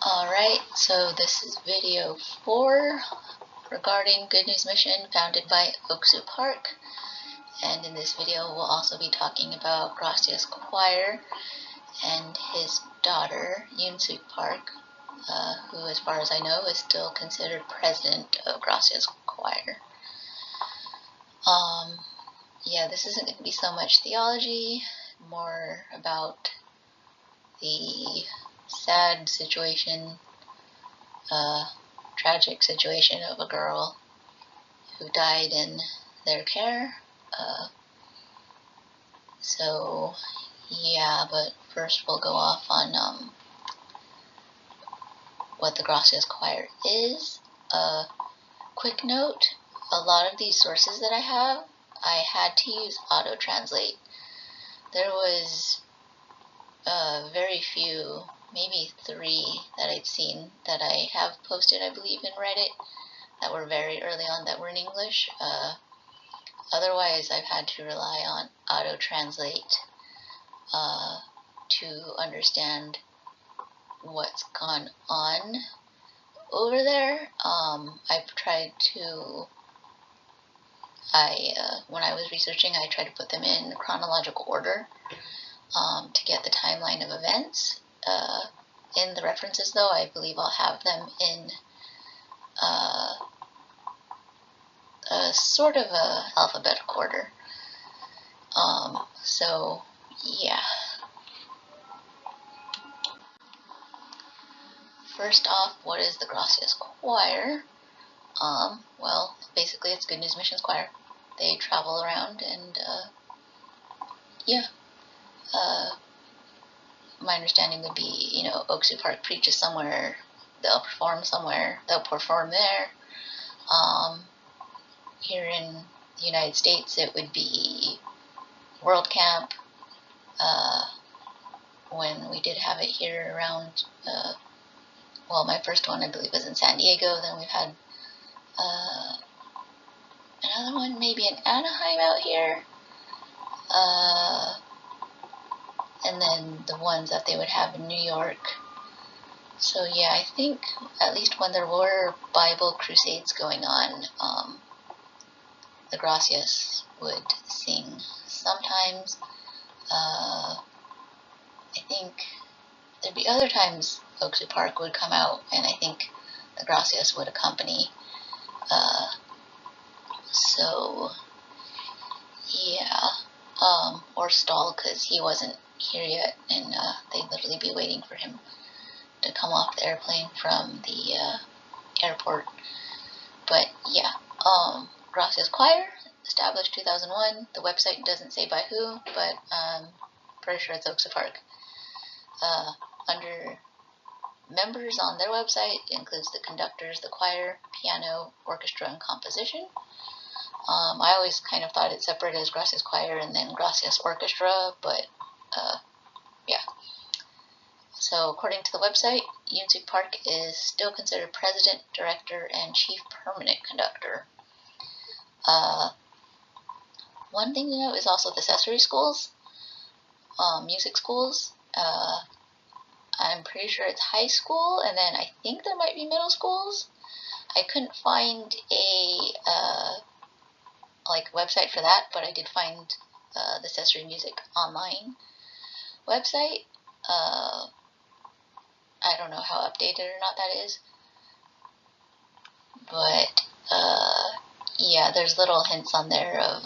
Alright, so this is video 4 regarding Good News Mission founded by Ock Soo Park. And in this video we'll also be talking about Gracias Choir and his daughter, Eun Sook Park, who as far as I know is still considered president of Gracias Choir. Yeah, this isn't going to be so much theology, more about the sad situation, tragic situation of a girl who died in their care. So yeah, but first we'll go off on what the Gracias Choir is. Quick note, a lot of these sources that I have, I had to use auto-translate. There was very few, maybe 3 that I'd seen that I have posted, I believe, in Reddit that were very early on that were in English. Otherwise, I've had to rely on auto-translate to understand what's gone on over there. I've tried to, when I was researching, I tried to put them in chronological order to get the timeline of events. In the references, though, I believe I'll have them in a sort of a alphabetical order. So yeah. First off, what is the Gracias Choir? Well, basically it's Good News Mission's choir. They travel around and yeah. My understanding would be, Ock Soo Park preaches somewhere, they'll perform somewhere, they'll perform there. Here in the United States, it would be World Camp. When we did have it here around, well, my first one I believe was in San Diego. Then we've had another one maybe in Anaheim out here. And then the ones that they would have in New York. So yeah, I think at least when there were Bible crusades going on, the Gracias would sing sometimes. I think there'd be other times Ock Soo Park would come out, and I think the Gracias would accompany. So yeah, or stall because he wasn't here yet, and they'd literally be waiting for him to come off the airplane from the airport. But yeah, Gracias Choir, established 2001. The website doesn't say by who, but pretty sure it's Ock Soo Park. Under members on their website includes the conductors, the choir, piano, orchestra, and composition. I always kind of thought it separate as Gracias Choir and then Gracias Orchestra, but yeah. So according to the website, Eun Sook Park is still considered president, director, and chief permanent conductor. One thing to note is also the accessory schools, music schools. I'm pretty sure it's high school, and then I think there might be middle schools. I couldn't find a website for that, but I did find the accessory music online website. I don't know how updated or not that is, but yeah, there's little hints on there of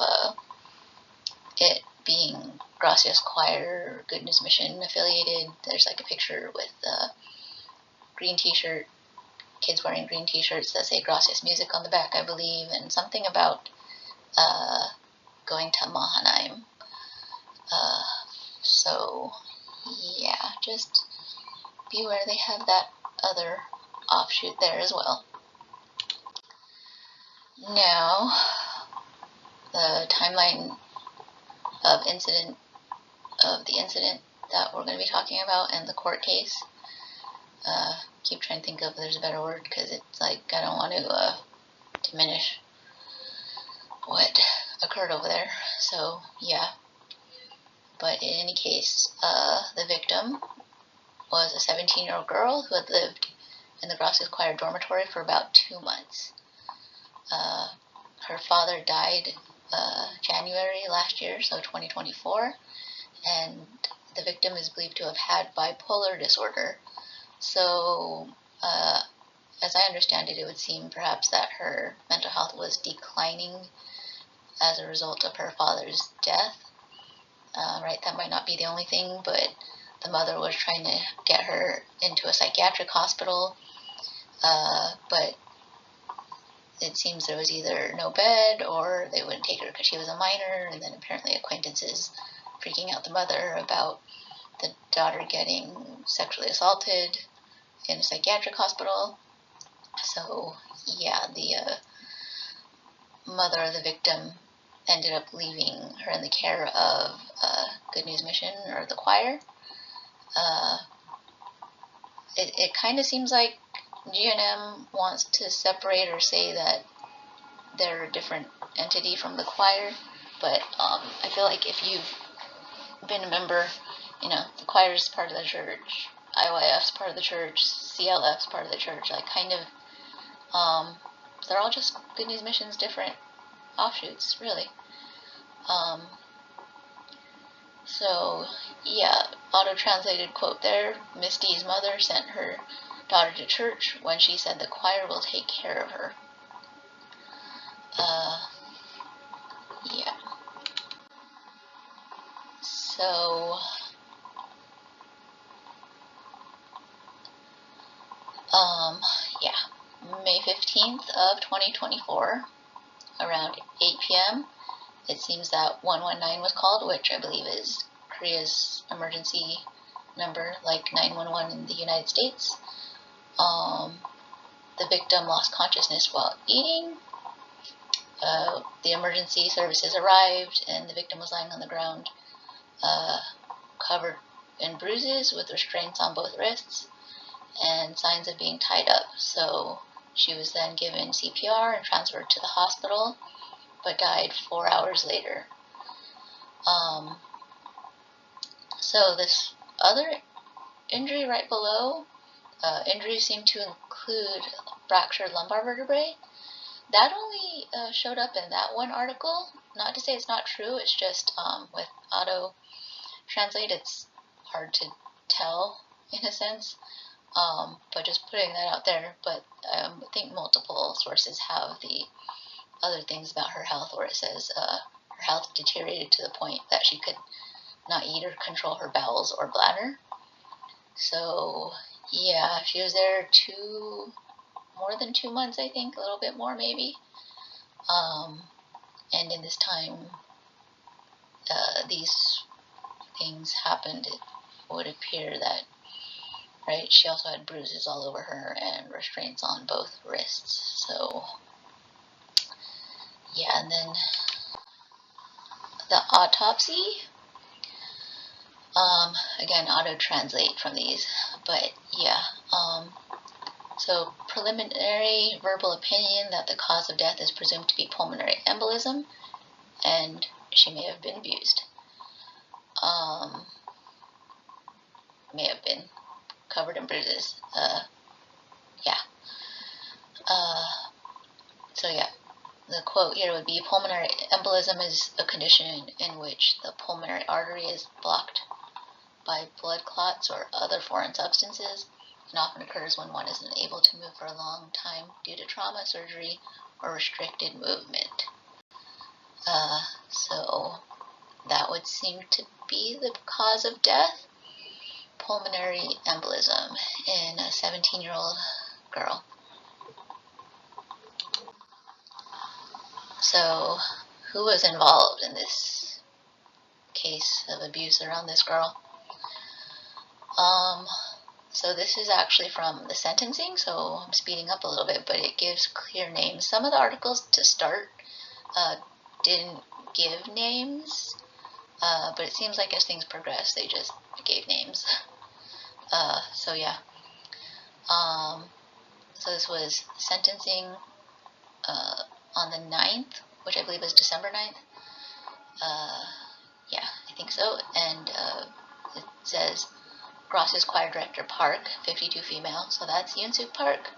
it being Gracias Choir, Good News Mission affiliated. There's like a picture with green t-shirt, kids wearing green t-shirts that say Gracias Music on the back, I believe, and something about going to Mahanaim. So yeah, just beware, they have that other offshoot there as well. Now, the timeline of the incident that we're going to be talking about and the court case. Keep trying to think of if there's a better word, because it's like I don't want to diminish what occurred over there. So yeah, but in any case, the victim was a 17-year-old girl who had lived in the Gracias Choir dormitory for about 2 months. Her father died January last year, so 2024, and the victim is believed to have had bipolar disorder. So, as I understand it, it would seem perhaps that her mental health was declining as a result of her father's death. Right, that might not be the only thing, but the mother was trying to get her into a psychiatric hospital, but it seems there was either no bed or they wouldn't take her because she was a minor, and then apparently acquaintances freaking out the mother about the daughter getting sexually assaulted in a psychiatric hospital. So, yeah, the mother of the victim ended up leaving her in the care of Good News Mission, or the choir. It kind of seems like GNM wants to separate or say that they're a different entity from the choir, but I feel like if you've been a member, the choir is part of the church, IYF's part of the church, CLF's part of the church, like kind of, they're all just Good News Mission's different offshoots, really. So, yeah, auto-translated quote there, Misty's mother sent her daughter to church when she said the choir will take care of her. Yeah. So, yeah, May 15th of 2024, around 8 p.m., it seems that 119 was called, which I believe is Korea's emergency number, like 911 in the United States. The victim lost consciousness while eating. The emergency services arrived, and the victim was lying on the ground, covered in bruises with restraints on both wrists and signs of being tied up. So she was then given CPR and transferred to the hospital, but died 4 hours later. So this other injury right below, injuries seem to include fractured lumbar vertebrae. That only showed up in that one article. Not to say it's not true, it's just with auto translate, it's hard to tell in a sense. But just putting that out there. But I think multiple sources have the other things about her health, where it says her health deteriorated to the point that she could not eat or control her bowels or bladder. So, yeah, she was there more than 2 months, I think, a little bit more maybe. And in this time, these things happened. It would appear that, right, she also had bruises all over her and restraints on both wrists. So, yeah, and then the autopsy. Again, auto-translate from these, but yeah. So, preliminary verbal opinion that the cause of death is presumed to be pulmonary embolism, and she may have been abused. May have been covered in bruises. Yeah. So yeah, the quote here would be, pulmonary embolism is a condition in which the pulmonary artery is blocked by blood clots or other foreign substances, and often occurs when one isn't able to move for a long time due to trauma, surgery, or restricted movement. So that would seem to be the cause of death, pulmonary embolism in a 17-year-old girl. So, who was involved in this case of abuse around this girl? So this is actually from the sentencing, so I'm speeding up a little bit, but it gives clear names. Some of the articles to start didn't give names, but it seems like as things progress, they just gave names. So yeah. So this was sentencing on the 9th, which I believe is December 9th. Yeah, I think so. And it says, Gracias Choir Director Park, 52 female. So that's Eun Sook Park,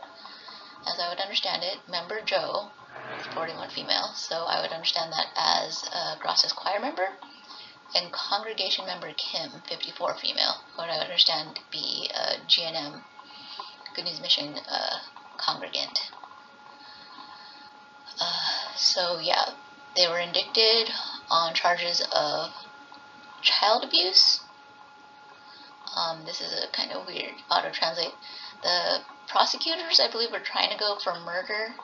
as I would understand it. Member Joe, 41 female. So I would understand that as a Gracias Choir member. And congregation member Kim, 54 female. What I would understand to be a GNM, Good News Mission congregant. So yeah, they were indicted on charges of child abuse. This is a kind of weird auto-translate. The prosecutors, I believe, were trying to go for murder,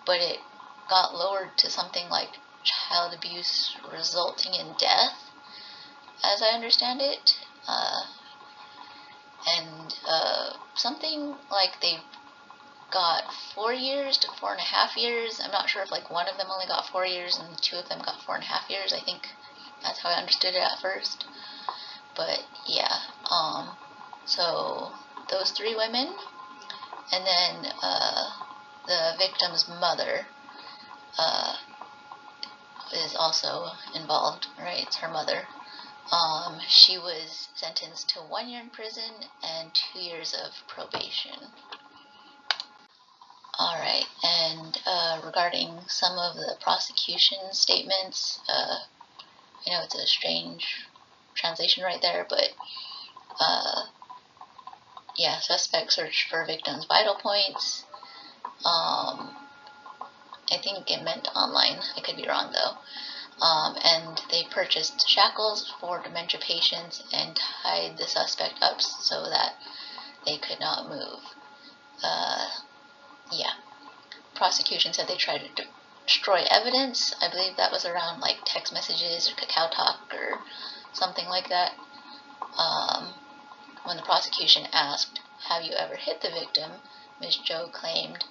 but it got lowered to something like child abuse resulting in death, as I understand it. Something like they got 4 years to 4.5 years. I'm not sure if like one of them only got 4 years and 2 of them got 4.5 years. I think that's how I understood it at first. But yeah, so those 3 women, and then the victim's mother is also involved, right? It's her mother. She was sentenced to 1 year in prison and 2 years of probation. Alright, and regarding some of the prosecution statements, I know it's a strange translation right there, but yeah, suspect searched for victim's vital points. I think it meant online. I could be wrong though. And they purchased shackles for dementia patients and tied the suspect up so that they could not move. Yeah. Prosecution said they tried to destroy evidence. I believe that was around like text messages or Kakao Talk or something like that. When the prosecution asked, "Have you ever hit the victim?" Ms. Joe claimed,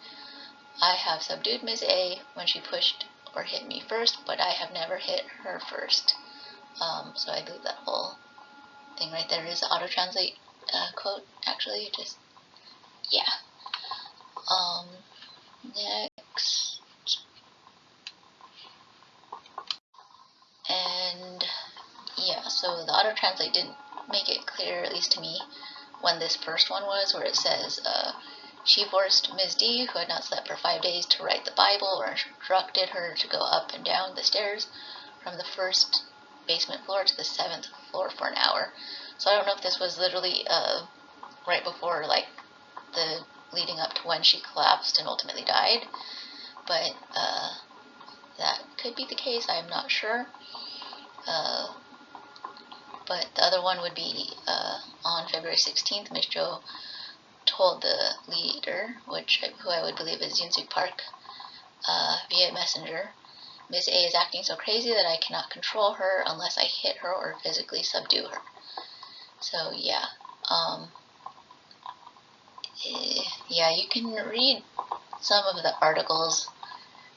"I have subdued Ms. A when she pushed or hit me first, but I have never hit her first." So I believe that whole thing right there is auto-translate quote, actually. Just, yeah. Next. And yeah, so the auto-translate didn't make it clear, at least to me, when this first one was, where it says, she forced Ms. D, who had not slept for 5 days, to write the Bible, or instructed her to go up and down the stairs from the first basement floor to the 7th floor for an hour. So I don't know if this was literally right before, like, the leading up to when she collapsed and ultimately died, but that could be the case. I'm not sure. But the other one would be on February 16th, Ms. Joe told the leader, who I would believe is Eun Sook Park, via messenger, "Ms. A is acting so crazy that I cannot control her unless I hit her or physically subdue her." So yeah, yeah, you can read some of the articles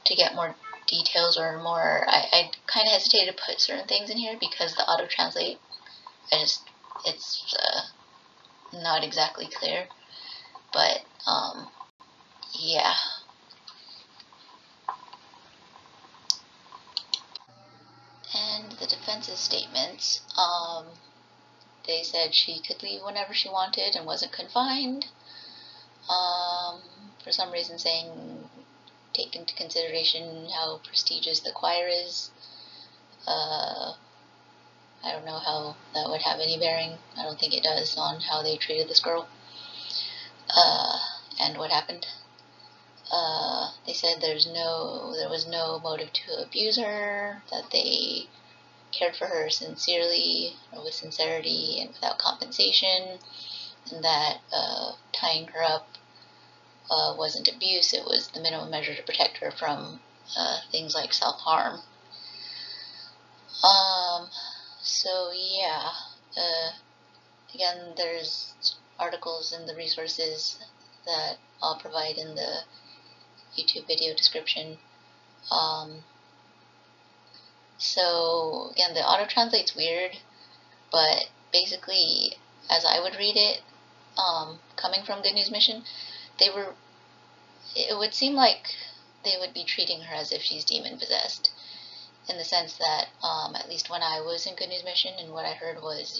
to get more details or more. I kind of hesitate to put certain things in here because the auto-translate, it's not exactly clear. But yeah. And the defense's statements, they said she could leave whenever she wanted and wasn't confined. For some reason saying, take into consideration how prestigious the choir is. I don't know how that would have any bearing. I don't think it does on how they treated this girl and what happened. They said there was no motive to abuse her, that they cared for her sincerely, or with sincerity and without compensation, and that tying her up wasn't abuse, it was the minimum measure to protect her from things like self-harm. So yeah, again, there's articles in the resources that I'll provide in the YouTube video description. So again, the auto-translate's weird, but basically, as I would read it, coming from Good News Mission, it would seem like they would be treating her as if she's demon-possessed, in the sense that, at least when I was in Good News Mission, and what I heard was,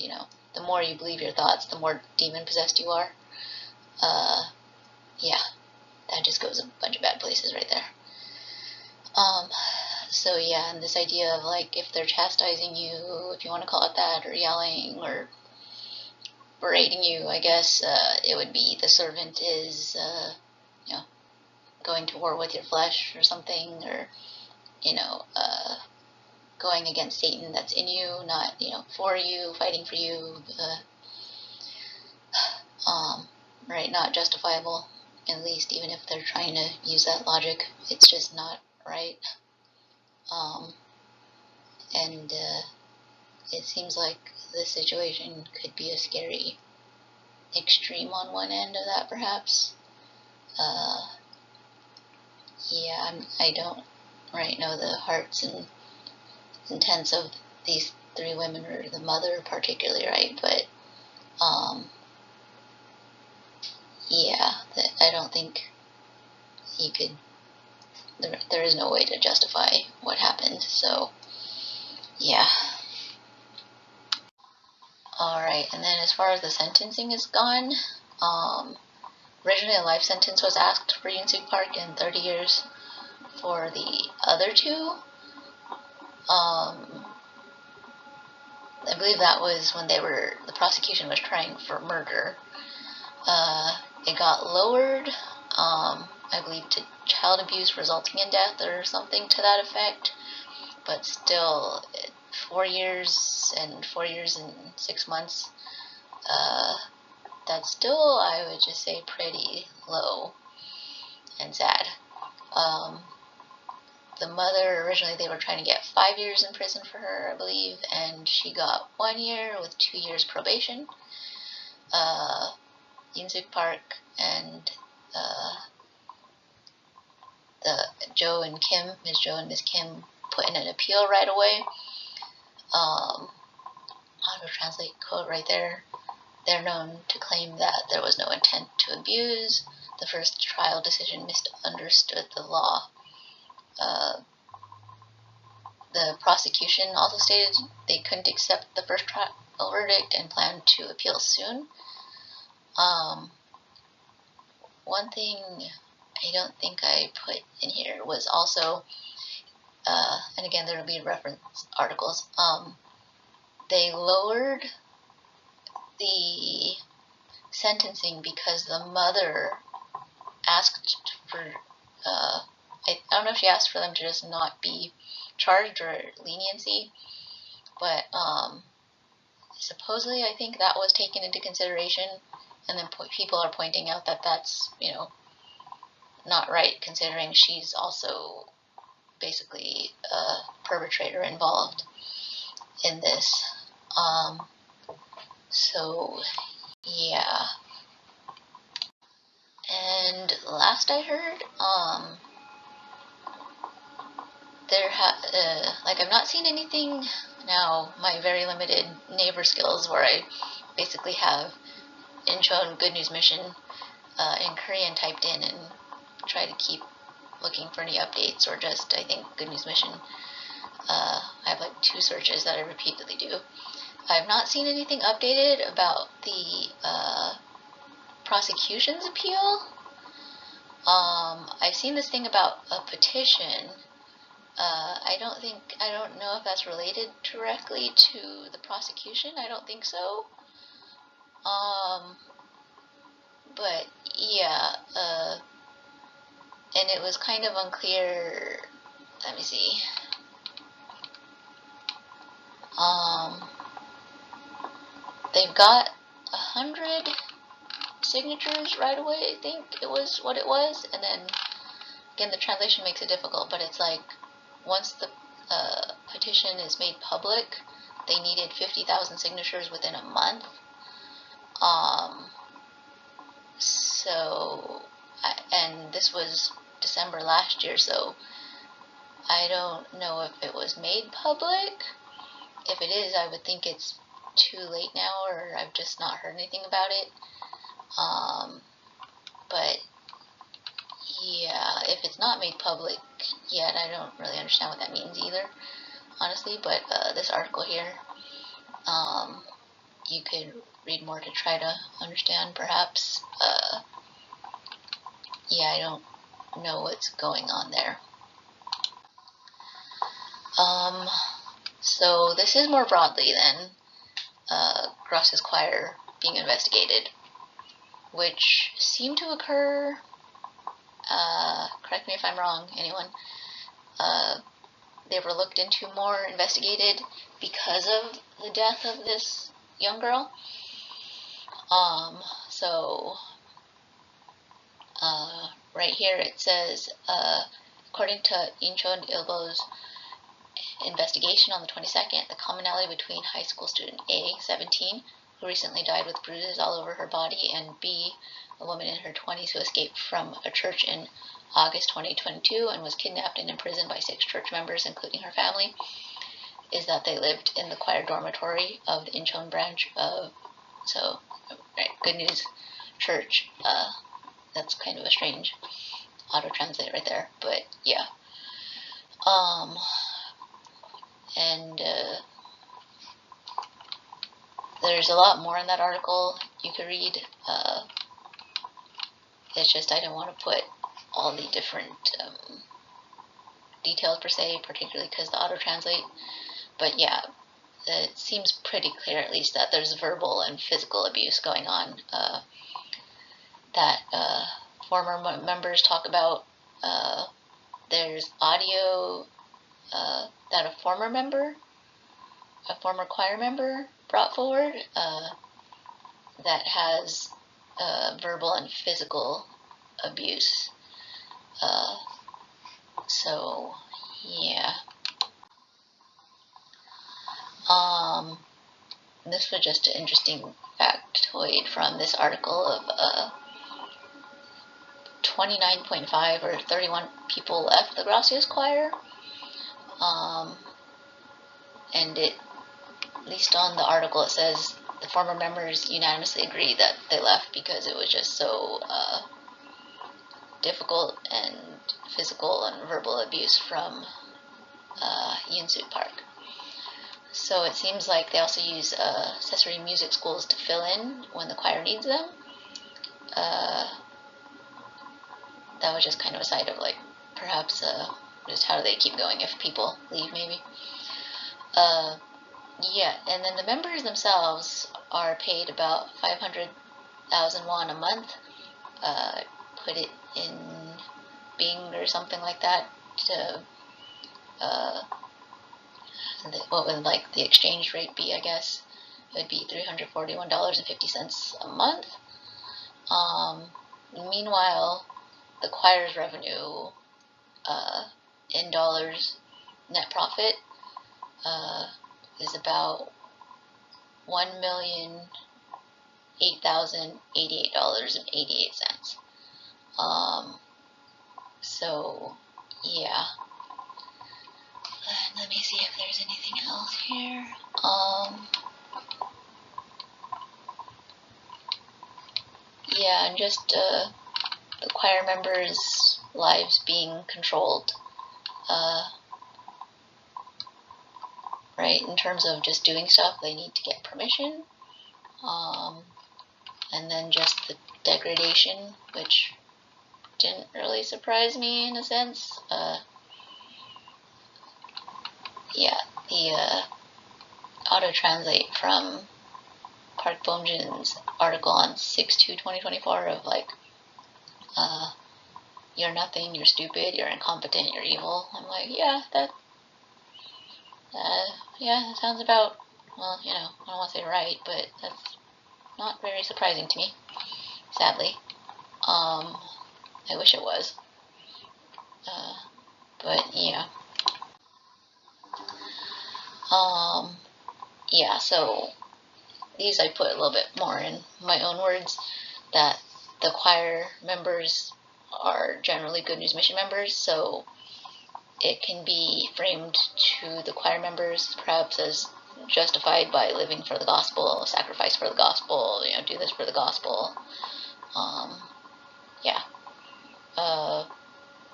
the more you believe your thoughts, the more demon-possessed you are. Yeah, that just goes a bunch of bad places right there. So yeah, and this idea of like, if they're chastising you, if you want to call it that, or yelling, or berating you, I guess, it would be the servant is, going to war with your flesh or something, or, going against Satan that's in you, not, for you, fighting for you, right, not justifiable, at least, even if they're trying to use that logic, it's just not right. And it seems like the situation could be a scary extreme on one end of that, perhaps. Yeah, I don't right know the hearts and intents of these three women, or the mother particularly, right? But yeah, I don't think you could. There is no way to justify what happened. So yeah. All right, and then as far as the sentencing is gone, originally a life sentence was asked for Eun Sook Park and 30 years for the other two. I believe that was when the prosecution was trying for murder. It got lowered, I believe, to child abuse resulting in death or something to that effect. But still, 4 years and 4 years and 6 months, that's still, I would just say, pretty low and sad. The mother, originally they were trying to get 5 years in prison for her, I believe, and she got 1 year with 2 years probation. Eun Sook Park and the Joe and Kim, Ms. Joe and Ms. Kim, put in an appeal right away. Auto translate quote right there. They're known to claim that there was no intent to abuse. The first trial decision misunderstood the law. The prosecution also stated they couldn't accept the first trial verdict and planned to appeal soon. One thing I don't think I put in here was also, and again there will be reference articles, they lowered the sentencing because the mother asked for, I don't know if she asked for them to just not be charged or leniency, but supposedly I think that was taken into consideration, and then people are pointing out that that's, not right, considering she's also basically a perpetrator involved in this. So yeah. And last I heard, I've not seen anything now. My very limited neighbor skills, where I basically have Incheon Good News Mission in Korean typed in and try to keep looking for any updates, or just, I think, Good News Mission. I have like 2 searches that I repeatedly do. I've not seen anything updated about the prosecution's appeal. I've seen this thing about a petition. I don't know if that's related directly to the prosecution. I don't think so. But yeah, and it was kind of unclear. Let me see. They've got 100 signatures right away, I think it was what it was, and then again the translation makes it difficult, but it's like once the petition is made public, they needed 50,000 signatures within a month. And this was December last year, so I don't know if it was made public. If it is, I would think it's too late now, or I've just not heard anything about it. But yeah, if it's not made public yet, I don't really understand what that means either, honestly. But this article here, you could read more to try to understand, perhaps. Yeah, I don't know what's going on there. So this is more broadly than Gracias Choir being investigated, which seemed to occur, correct me if I'm wrong, anyone, they were looked into more, investigated because of the death of this young girl. So right here it says, according to Incheon Ilbo's investigation on the 22nd, the commonality between high school student A, 17, who recently died with bruises all over her body, and B, a woman in her 20s who escaped from a church in August 2022 and was kidnapped and imprisoned by 6 church members, including her family, is that they lived in the choir dormitory of the Incheon branch of, so, right, Good News Church. That's kind of a strange auto-translate right there, but yeah. And there's a lot more in that article you could read. It's just I don't want to put all the different details per se, particularly because the auto-translate. But yeah, it seems pretty clear at least that there's verbal and physical abuse going on that former members talk about. There's audio that a former choir member brought forward that has verbal and physical abuse. So, yeah. This was just an interesting factoid from this article of 29.5 or 31 people left the Gracias Choir. And it, at least on the article, it says the former members unanimously agreed that they left because it was just so difficult, and physical and verbal abuse from Eun Sook Park. So it seems like they also use accessory music schools to fill in when the choir needs them. That was just kind of a side of like, perhaps just how do they keep going if people leave, maybe. Yeah, and then the members themselves are paid about 500,000 won a month. Put it in Bing or something like that to what would like the exchange rate be, I guess. It would be $341.50 a month. Meanwhile, the choir's revenue in dollars, net profit, is about $1,008,088.88. So, yeah. Let me see if there's anything else here. Yeah, and just the choir members' lives being controlled, right? In terms of just doing stuff, they need to get permission. And then just the degradation, which didn't really surprise me in a sense. Yeah, the auto-translate from Park Bom-jin's article on 6/2/2024 of like, you're nothing, you're stupid, you're incompetent, you're evil. I'm like, yeah, that sounds about, well, I don't want to say right, but that's not very surprising to me, sadly. I wish it was. But, yeah. Yeah, so these I put a little bit more in my own words, that the choir members are generally Good News Mission members, so it can be framed to the choir members perhaps as justified by living for the gospel, sacrifice for the gospel, do this for the gospel. Yeah.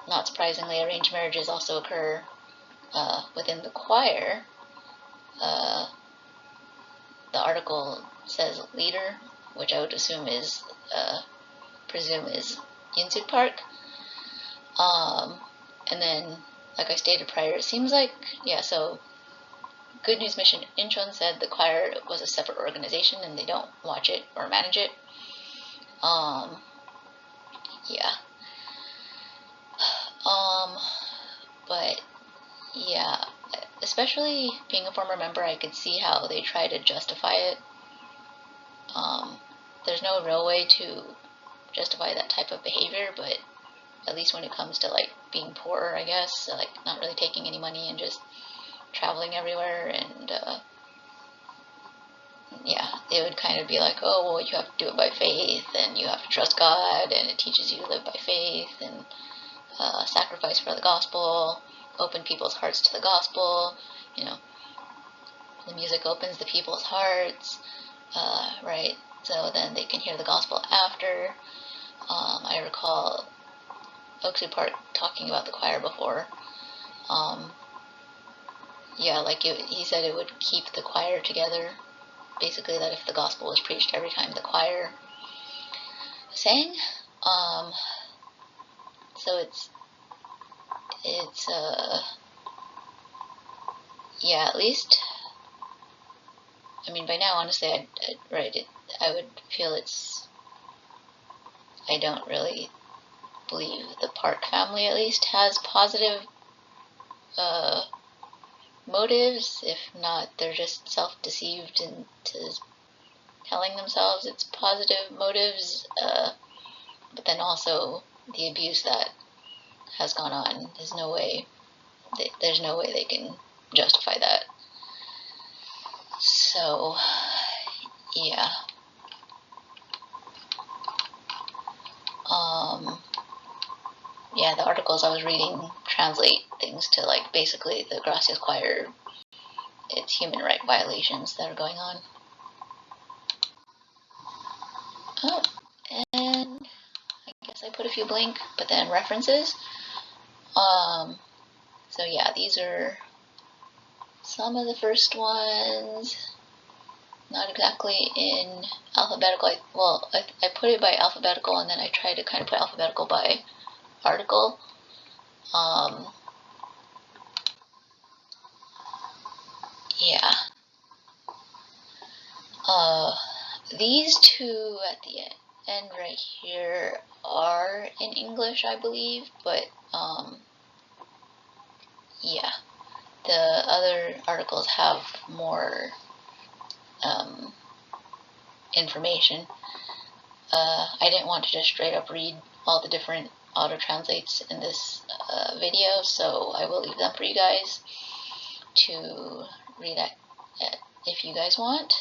Not surprisingly, arranged marriages also occur within the choir. The article says leader, which I would presume is Eun Sook Park. And then, like I stated prior, it seems like, yeah, so Good News Mission Incheon said the choir was a separate organization and they don't watch it or manage it. Yeah. But yeah, especially being a former member, I could see how they try to justify it. There's no real way to justify that type of behavior, but at least when it comes to like being poor, I guess, like not really taking any money and just traveling everywhere, and yeah, they would kind of be like, oh, well, you have to do it by faith, and you have to trust God, and it teaches you to live by faith, and sacrifice for the gospel, open people's hearts to the gospel, you know, the music opens the people's hearts, right, so then they can hear the gospel after. I recall Ock Soo Park talking about the choir before. Yeah, like he said it would keep the choir together. Basically, that if the gospel was preached every time the choir sang, so it's yeah, at least, I mean, by now, honestly, I would feel I don't really believe the Park family, at least, has positive motives. If not, they're just self-deceived into telling themselves it's positive motives, but then also the abuse that has gone on, there's no way they can justify that. So yeah, yeah, the articles I was reading translate things to like basically the Gracias Choir, it's human right violations that are going on. Oh, and I guess I put a few blank, but then references. So yeah, these are some of the first ones. Not exactly in alphabetical. I put it by alphabetical, and then I tried to kind of put alphabetical by article. Yeah. These two at the end right here are in English, I believe, but yeah, the other articles have more information. I didn't want to just straight up read all the different auto translates in this video, so I will leave them for you guys to read at if you guys want.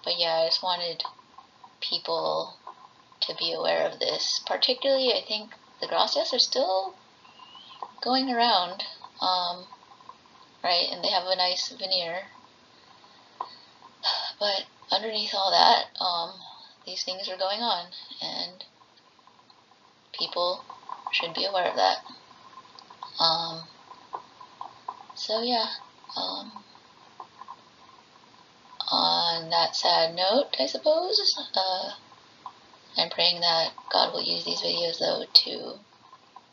But yeah, I just wanted people to be aware of this. Particularly, I think the Gracias are still going around, right? And they have a nice veneer. But underneath all that, these things are going on, and people should be aware of that. So yeah, on that sad note, I suppose, I'm praying that God will use these videos, though, to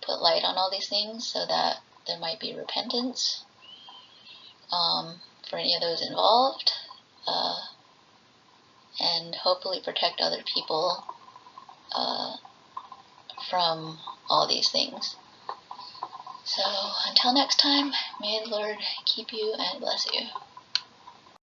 put light on all these things so that there might be repentance for any of those involved, and hopefully protect other people from all these things. So until next time, may the Lord keep you and bless you.